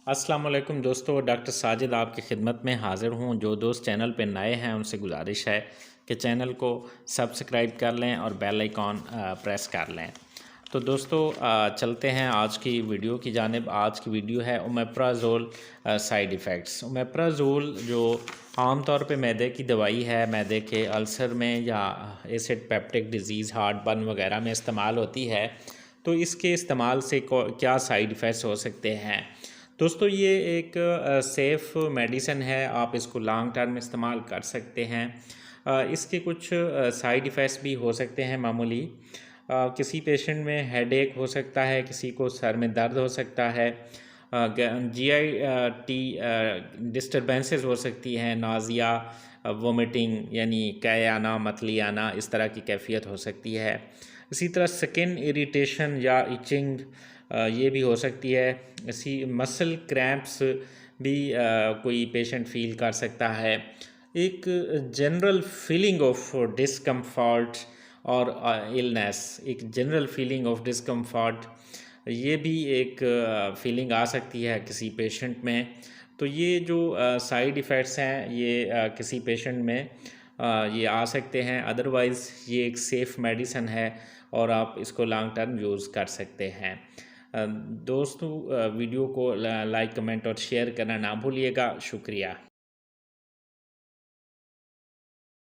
अस्सलाम वालेकुम दोस्तों, डॉक्टर साजिद आपकी खिदमत में हाज़िर हूँ। जो दोस्त चैनल पे नए हैं उनसे गुजारिश है कि चैनल को सब्सक्राइब कर लें और बेल आइकॉन प्रेस कर लें। तो दोस्तों चलते हैं आज की वीडियो की जानिब। आज की वीडियो है ओमेप्राज़ोल साइड इफ़ेक्ट्स। ओमेप्राज़ोल जो आम तौर पे मैदे की दवाई है, मैदे के अल्सर में या acid peptic disease, heart burn वगैरह में इस्तेमाल होती है। तो इसके इस्तेमाल से क्या साइड इफ़ेक्ट्स हो सकते हैं। दोस्तों ये एक सेफ़ मेडिसिन है, आप इसको लॉन्ग टर्म इस्तेमाल कर सकते हैं। इसके कुछ साइड इफ़ेक्ट्स भी हो सकते हैं मामूली। किसी पेशेंट में हेडेक हो सकता है, किसी को सर में दर्द हो सकता है, जीआई टी डिस्टरबेंसेस हो सकती हैं, नाज़िया, वोमिटिंग यानी कै आना, मतली आना, इस तरह की कैफियत हो सकती है। इसी तरह स्किन इरिटेशन या इचिंग ये भी हो सकती है। इसी मसल क्रैम्प्स भी कोई पेशेंट फ़ील कर सकता है। एक जनरल फीलिंग ऑफ डिस्कम्फर्ट और इलनेस, एक जनरल फीलिंग ऑफ डिस्कम्फर्ट, ये भी एक फीलिंग आ सकती है किसी पेशेंट में। तो ये जो साइड इफ़ेक्ट्स हैं ये किसी पेशेंट में ये आ सकते हैं। अदरवाइज़ ये एक सेफ़ मेडिसिन है और आप इसको लॉन्ग टर्म यूज़ कर सकते हैं। दोस्तों वीडियो को लाइक, कमेंट और शेयर करना ना भूलिएगा। शुक्रिया।